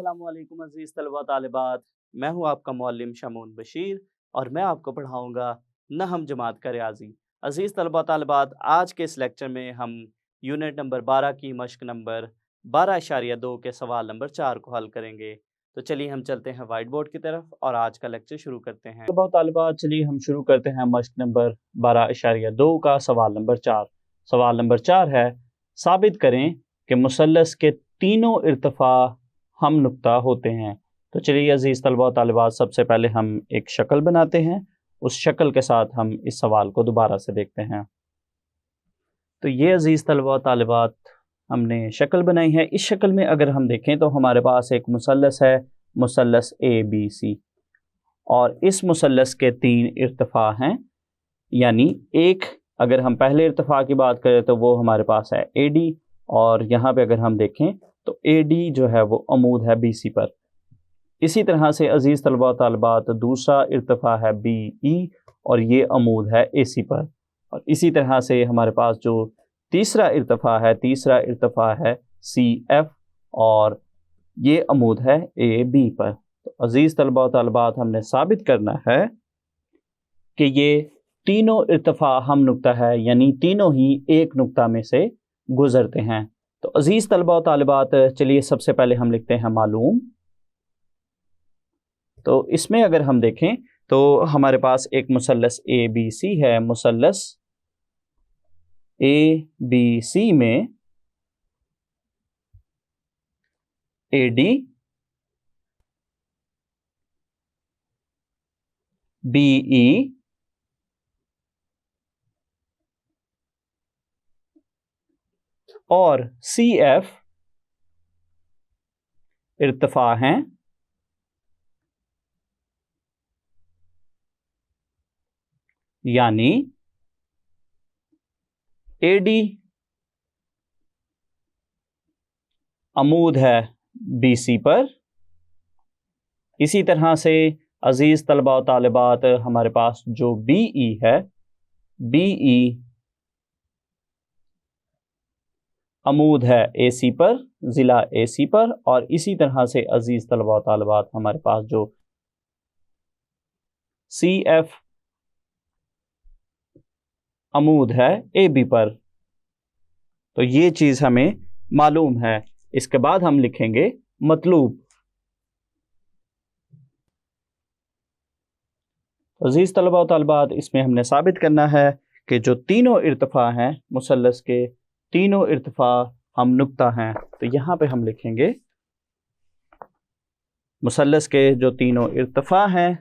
अस्सलामुअलैकुम अज़ीज़ तलबा तालिबात। मैं हूँ आपका मुअल्लिम शमून बशीर और मैं आपको पढ़ाऊँगा नहम जमात का रियाज़ी। अज़ीज़ तलबा तालिबात, आज के इस लेक्चर में हम यूनिट नंबर 12 की मश्क नंबर 12.2 के सवाल नंबर 4 को हल करेंगे। तो चलिए हम चलते हैं वाइट बोर्ड की तरफ और आज का लेक्चर शुरू करते हैं। तलबा तालिबात, चलिए हम शुरू करते हैं मश्क नंबर 12.2 का सवाल नंबर 4। सवाल नंबर 4 है, साबित करें कि मुसल्लस के तीनों इर्तिफा हम नुक्ता होते हैं। तो चलिए अजीज़ तलबा व तालिबात, सबसे पहले हम एक शक्ल बनाते हैं, उस शक्ल के साथ हम इस सवाल को दोबारा से देखते हैं। तो ये अजीज़ तलबा व तालिबात, हमने शक्ल बनाई है। इस शक्ल में अगर हम देखें तो हमारे पास एक मुसल्लस है, मुसल्लस ABC, और इस मुसल्लस के तीन इर्तिफा हैं। यानी एक, अगर हम पहले इर्तिफा की बात करें तो वो हमारे पास है AD, और यहाँ पे अगर हम देखें तो AD जो है वो अमूद है BC पर। इसी तरह से अजीज़ तलबा तालिबात, दूसरा इर्तिफा है BE और ये अमूद है AC पर। और इसी तरह से हमारे पास जो तीसरा इर्तिफा है CF और ये अमूद है AB पर। तो अजीज़ तलबा तालिबात, हमने साबित करना है कि ये तीनों इर्तिफा हम नुक्ता है, यानी तीनों ही एक नुक्ता में से गुजरते हैं। तो अजीज़ तलबा व तालिबात, चलिए सबसे पहले हम लिखते हैं मालूम। तो इसमें अगर हम देखें तो हमारे पास एक मुसल्लस ABC है। मुसल्लस ABC में AD, BE और CF इर्तिफा हैं। यानी AD अमूद है BC पर। इसी तरह से अजीज़ तलबा व तालिबात, हमारे पास जो BE है, BE अमूद है AC पर, ज़िला AC पर। और इसी तरह से अजीज़ तलबा व तालिबात, हमारे पास जो CF अमूद है AB पर। तो ये चीज़ हमें मालूम है। इसके बाद हम लिखेंगे मतलूब। अजीज़ तलबा व तालिबात, इसमें हमने साबित करना है कि जो तीनों इर्तिफा हैं, मुसल्लस के तीनों इर्तिफा हम नुक्ता हैं। तो यहाँ पे हम लिखेंगे मुसल्लस के जो तीनों इर्तिफा हैं,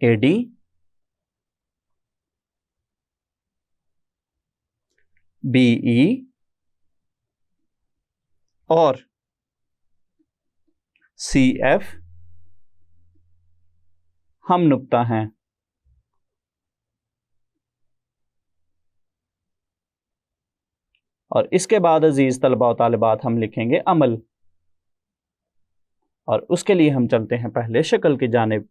AD, BE और CF हम नुक्ता हैं। और इसके बाद अजीज़ तलबा व तालिबात, हम लिखेंगे अमल। और उसके लिए हम चलते हैं पहले शक्ल की जानिब।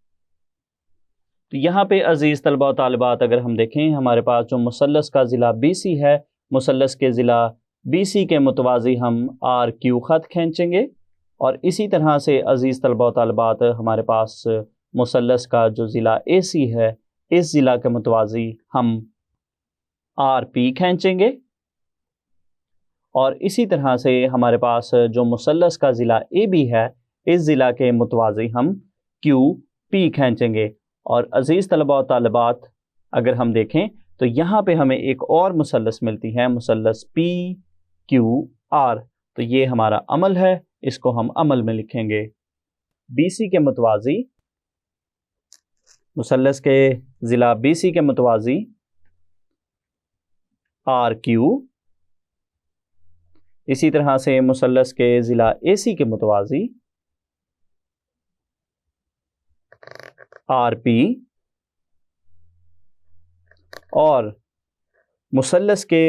तो यहाँ पे अजीज़ तलबा व तालिबात, अगर हम देखें, हमारे पास जो मुसल्लस का ज़िला BC है, मुसल्लस के ज़िला BC के मुतवाज़ी हम RQ ख़त खींचेंगे। और इसी तरह से अजीज़ तलबा व तालिबात, हमारे पास मुसल्लस का जो ज़िला AC है, इस ज़िला के मुतवाज़ी हम RP खींचेंगे। और इसी तरह से हमारे पास जो मुसल्लस का ज़िला AB है, इस ज़िला के मुतवाज़ी हम QP खींचेंगे। और अजीज़ तलबा व तालिबात, अगर हम देखें तो यहाँ पे हमें एक और मुसल्लस मिलती है, मुसल्लस PQR। तो ये हमारा अमल है, इसको हम अमल में लिखेंगे। BC के मुतवाज़ी, मुसल्लस के ज़िला BC के मुतवाज़ी RQ। इसी तरह से मुसल्लस के ज़िला AC के मुतवाज़ी RP। और मुसल्लस के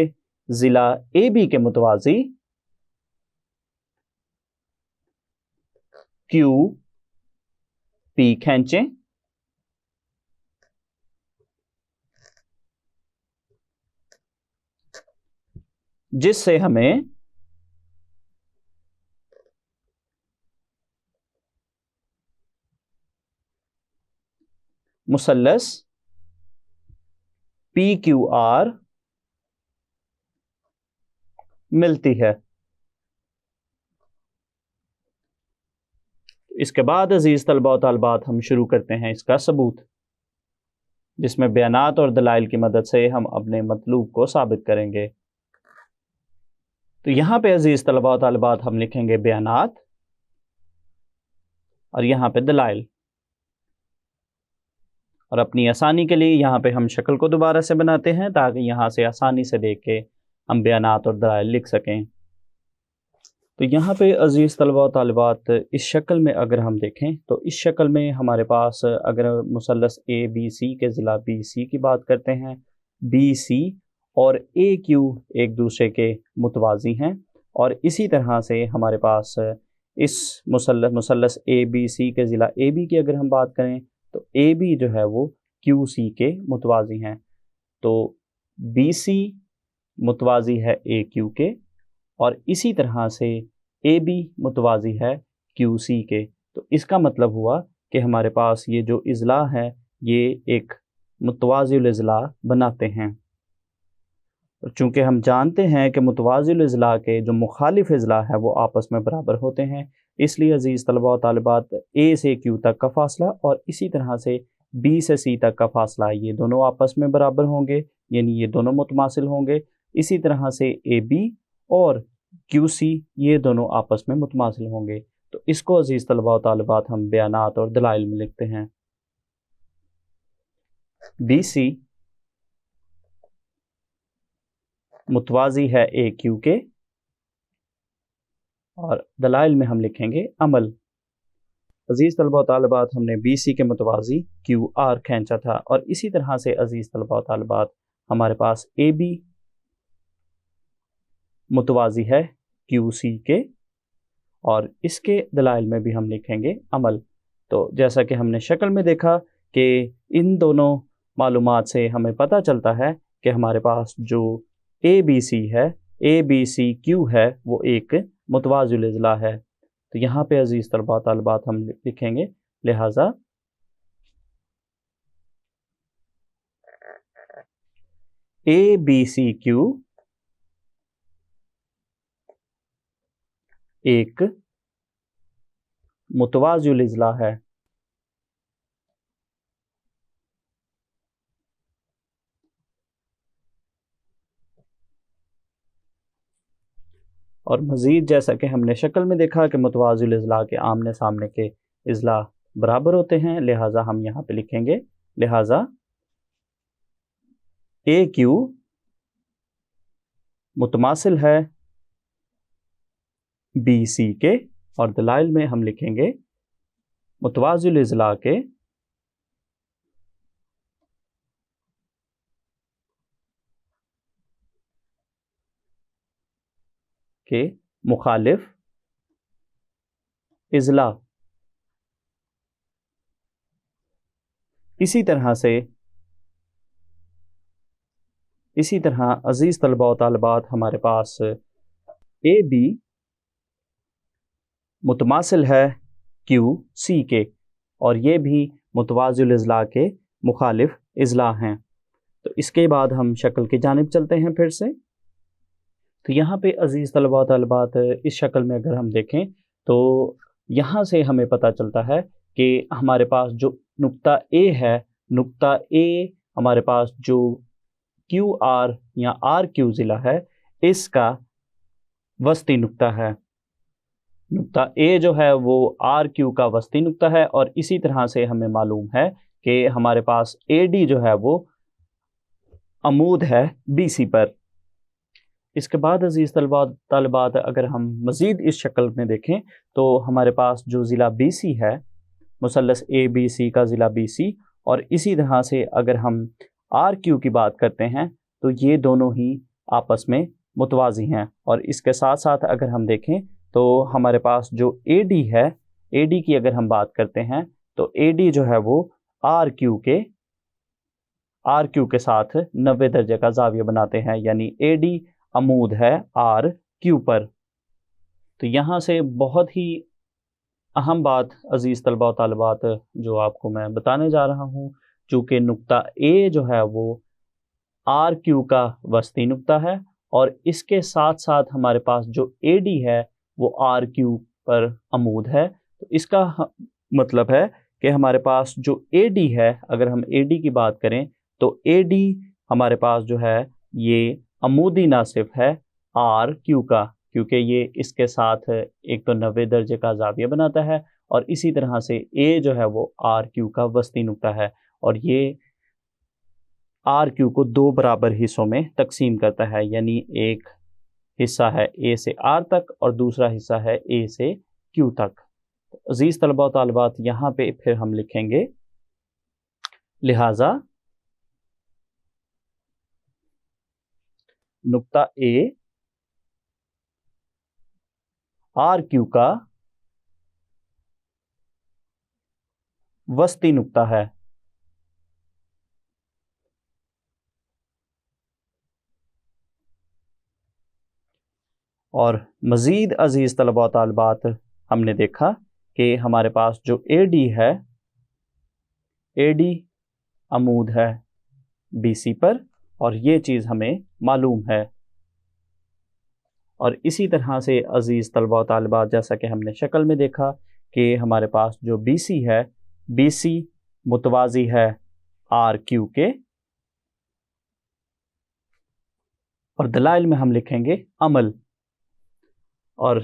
ज़िला AB के मुतवाज़ी QP खींचें। जिससे हमें मुसल्लस PQR मिलती है। इसके बाद अजीज तलबा व तालिबात हम शुरू करते हैं इसका सबूत, जिसमें बयानात और दलाइल की मदद से हम अपने मतलूब को साबित करेंगे। तो यहाँ पे अजीज तलबा व तालिबात हम लिखेंगे बयानात और यहाँ पे दलाइल, और अपनी आसानी के लिए यहाँ पे हम शक्ल को दोबारा से बनाते हैं ताकि यहाँ से आसानी से देख के हम बयानात और दलाइल लिख सकें। तो यहाँ पे अजीज़ तलबा व तालिबात इस शक्ल में अगर हम देखें तो इस शक्ल में हमारे पास अगर मुसल्लस ABC के ज़िला BC की बात करते हैं, BC और AQ एक दूसरे के मुतवाज़ी हैं, और इसी तरह से हमारे पास इस मुसल्लस ABC के ज़िला AB की अगर हम बात करें तो AB जो है वो QC के मुतवाज़ी हैं। तो BC मुतवाज़ी है AQ के, और इसी तरह से AB मुतवाज़ी है QC के। तो इसका मतलब हुआ कि हमारे पास ये जो इज़ला है ये एक मुतवाज़िल इज़ला बनाते हैं। चूँकि हम जानते हैं कि मुतवाज़िल इज़ला के जो मुखालिफ इज़ला है वो आपस में बराबर होते हैं, इसलिए अजीज़ तलबा व तालिबात A से Q तक का फासला और इसी तरह से B से C तक का फासला ये दोनों आपस में बराबर होंगे, यानी ये दोनों मुतमासिल होंगे। इसी तरह से AB और QC ये दोनों आपस में मुतमासिल होंगे। तो इसको अजीज़ तलबा व तालिबात हम बयानात और दलाइल में लिखते हैं। BC मुतवाज़ी है AQ के, और दलाइल में हम लिखेंगे अमल। अजीज़ तलबा व तालिबात हमने BC के मुतवाज़ी QR खींचा था, और इसी तरह से अजीज़ तलबा व तालिबात हमारे पास AB मुतवाज़ी है QC के, और इसके दलाइल में भी हम लिखेंगे अमल। तो जैसा कि हमने शक्ल में देखा कि इन दोनों मालूमात से हमें पता चलता है कि हमारे पास जो ABC है, ABCQ है, वो एक मुतवाज़िल इज़ला है। तो यहाँ पे अजीज़ तलबा तालिबात हम लिखेंगे लिहाजा ABCQ एक मुतवाज़िल इज़ला है। और मज़ीद जैसा कि हमने शक्ल में देखा कि मुतवाज़िल इज़ला के आमने सामने के इज़ला बराबर होते हैं, लिहाजा हम यहाँ पे लिखेंगे लिहाजा AQ मुतमासिल है BC के, और दलाइल में हम लिखेंगे मुतवाज़िल इज़ला के मुखालिफ इज़ला। इसी तरह अजीज़ तलबा व तालिबात हमारे पास AB मुतमासिल है QC के, और ये भी मुतवाज़िल इज़ला के मुखालिफ इज़ला हैं। तो इसके बाद हम शक्ल की जानिब चलते हैं फिर से। तो यहाँ पे अजीज़ तलबा व तालिबात इस शक्ल में अगर हम देखें तो यहाँ से हमें पता चलता है कि हमारे पास जो नुक्ता A है, नुक्ता A हमारे पास जो QR या RQ ज़िला है, इसका वस्ती नुक्ता है। नुक्ता A जो है वो RQ का वस्ती नुक्ता है, और इसी तरह से हमें मालूम है कि हमारे पास AD जो है वो अमूद है BC पर। इसके बाद अजीज़ तलबा तालिबात अगर हम मज़ीद इस शक्ल में देखें तो हमारे पास जो ज़िला BC है, मुसल्लस ABC का ज़िला BC, और इसी तरह से अगर हम RQ की बात करते हैं तो ये दोनों ही आपस में मुतवाज़ी हैं। और इसके साथ साथ अगर हम देखें तो हमारे पास जो AD है, AD की अगर हम बात करते हैं तो AD जो है वो RQ के साथ 90 दर्जे का ज़ाविया बनाते हैं, यानी AD अमूद है RQ पर। तो यहाँ से बहुत ही अहम बात अजीज़ तलबा व तालिबात जो आपको मैं बताने जा रहा हूँ चूंकि नुक्ता ए जो है वो आर क्यू का वस्ती नुक्ता है और इसके साथ साथ हमारे पास जो ए डी है वो आर क्यू पर अमूद है, तो इसका मतलब है कि हमारे पास जो ए डी है, अगर हम ए डी की बात करें तो ए डी हमारे पास जो है ये अमूदी नासिफ है आर क्यू का, क्योंकि ये इसके साथ एक तो 90 दर्जे का ज़ाविया बनाता है और इसी तरह से ए जो है वो आर क्यू का वस्ती नुक्ता है और ये आर क्यू को दो बराबर हिस्सों में तकसीम करता है, यानी एक हिस्सा है ए से आर तक और दूसरा हिस्सा है ए से क्यू तक। अजीज तलबा व तालिबात, यहाँ पे फिर हम लिखेंगे लिहाजा नुक्ता ए आर क्यू का वस्ती नुक्ता है। और मज़ीद अजीज़ तलबा व तालिबात, हमने देखा कि हमारे पास जो ए डी है, ए डी अमूद है बी सी पर और ये चीज़ हमें मालूम है। और इसी तरह से अजीज़ तलबा व तालिबात, जैसा कि हमने शक्ल में देखा कि हमारे पास जो बी सी है, बी सी मुतवाज़ी है आर क्यू के, और दलाइल में हम लिखेंगे अमल। और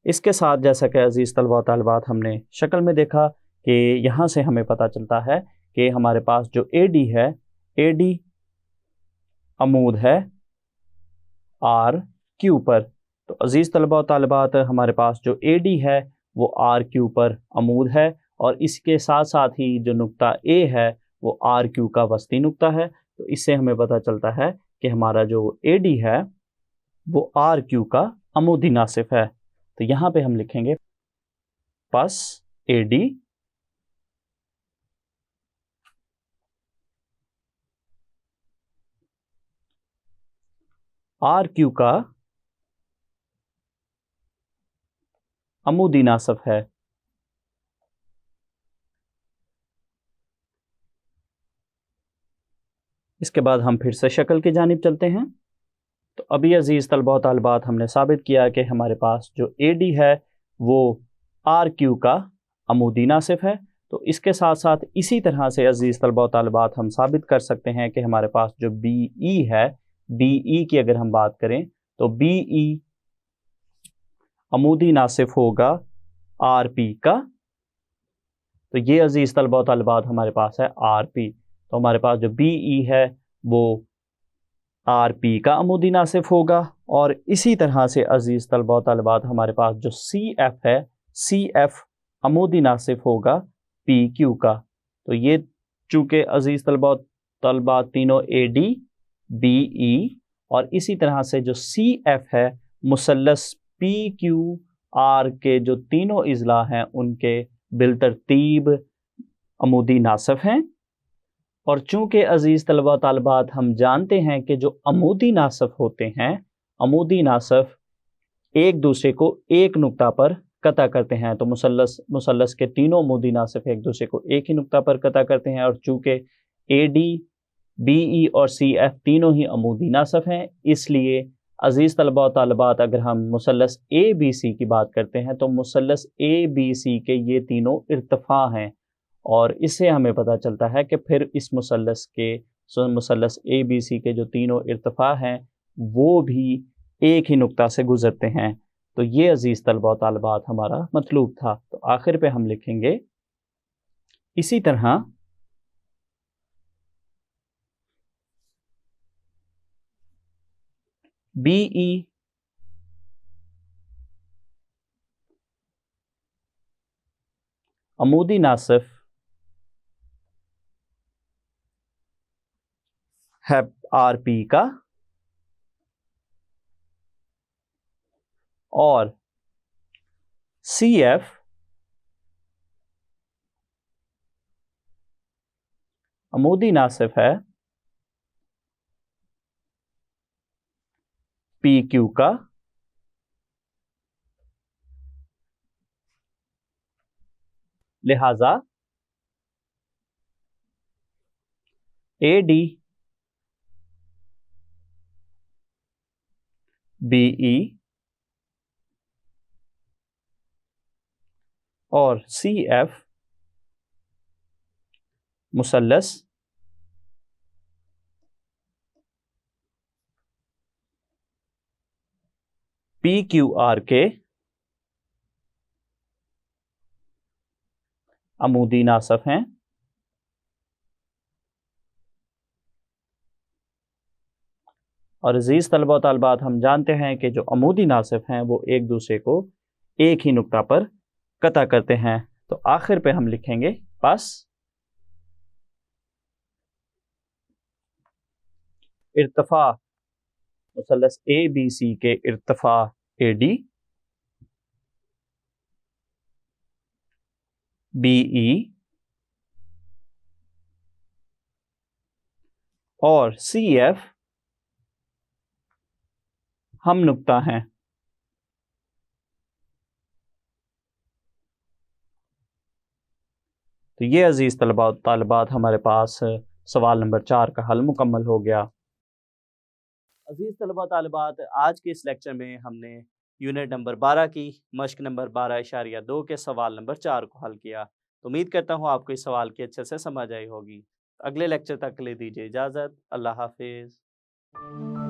इसके साथ जैसा कि अजीज़ तलबा व तालिबात हमने शक्ल में देखा कि यहाँ से हमें पता चलता है कि हमारे पास जो ए डी है, ए डी अमूद है आर क्यू पर। तो अजीज़ तलबा व तालिबात, हमारे पास जो ए डी है वो आर क्यू पर अमूद है और इसके साथ साथ ही जो नुक्ता ए है वो आर क्यू का वस्ती नुक्ता है। तो इससे हमें पता चलता है कि हमारा जो ए डी है वो आर क्यू का अमूदी नासिफ है। तो यहाँ पे हम लिखेंगे पस ए डी आर क्यू का अमूदी नासिफ है। इसके बाद हम फिर से शक्ल की जानिब चलते हैं। तो अभी अजीज़ तलबा व तालिबात, हमने साबित किया कि हमारे पास जो ए डी है वो आर क्यू का अमूदी नासिफ है। तो इसके साथ साथ इसी तरह से अजीज़ तलबा व तालिबात, हम साबित कर सकते हैं कि हमारे पास जो बी ई है, बी ई की अगर हम बात करें तो बी ई अमूदी नासिफ होगा आर पी का। तो ये अजीज़ तलबा व तालिबात हमारे पास है आर पी। तो हमारे पास जो बी ई है वो आर पी का अमूदी नासिफ होगा और इसी तरह से अजीज़ तलबा व तालिबात, हमारे पास जो सी एफ है, सी एफ अमूदी नासिफ होगा पी क्यू का। तो ये चूँकि अजीज़ तलबा व तालिबात तीनों ए डी बी ई और इसी तरह से जो सी एफ है मुसल्लस पी क्यू आर के जो तीनों इज़ला हैं उनके बिलतरतीब अमूदी नासिफ हैं। और चूँकि अजीज़ तलबा तालिबात, हम जानते हैं कि जो अमूदी नासिफ होते हैं, अमूदी नासिफ एक दूसरे को एक नुक्ता पर कता करते हैं। तो मुसल्लस के तीनों अमूदी नासिफ एक दूसरे को एक ही नुक्ता पर कता करते हैं और चूँकि ए डी बी ई और सी एफ तीनों ही अमूदी नासिफ हैं, इसलिए अजीज़ तलबा तालिबात, अगर हम मुसल्लस ए बी सी की बात करते हैं तो मुसल्लस ए बी सी के ये तीनों इर्तिफ़ा हैं और इससे हमें पता चलता है कि फिर इस मुसल्लस ए बी सी के जो तीनों इर्तिफ़ा हैं वो भी एक ही नुक्ता से गुज़रते हैं। तो ये अजीज़ तलबा तालिबात हमारा मतलूब था। तो आखिर पे हम लिखेंगे इसी तरह बी ई अमूदी नासिफ है आर पी का और सी एफ अमूदी नासिफ है पी क्यू का। लिहाजा AD BE और CF मुसल्लस PQR के अमूदी नासफ हैं। और अजीज़ तलबा व तालिबात, हम जानते हैं कि जो अमूदी नासिफ हैं वो एक दूसरे को एक ही नुक्ता पर कता करते हैं। तो आखिर पे हम लिखेंगे बस इर्तफ़ा मुसल्लस ABC के इर्तफ़ा AD BE और CF हम नुक्ता हैं। तो ये अजीज़ तलबा व तालिबात, हमारे पास सवाल नंबर 4 का हल मुकम्मल हो गया। अजीज़ तलबा व तालिबात, आज के इस लेक्चर में हमने यूनिट नंबर 12 की मश्क नंबर 12.2 के सवाल नंबर 4 को हल किया। तो उम्मीद करता हूँ आपको इस सवाल की अच्छे से समझ आई होगी। अगले लेक्चर तक के लिए दीजिए इजाज़त। अल्लाह हाफिज़।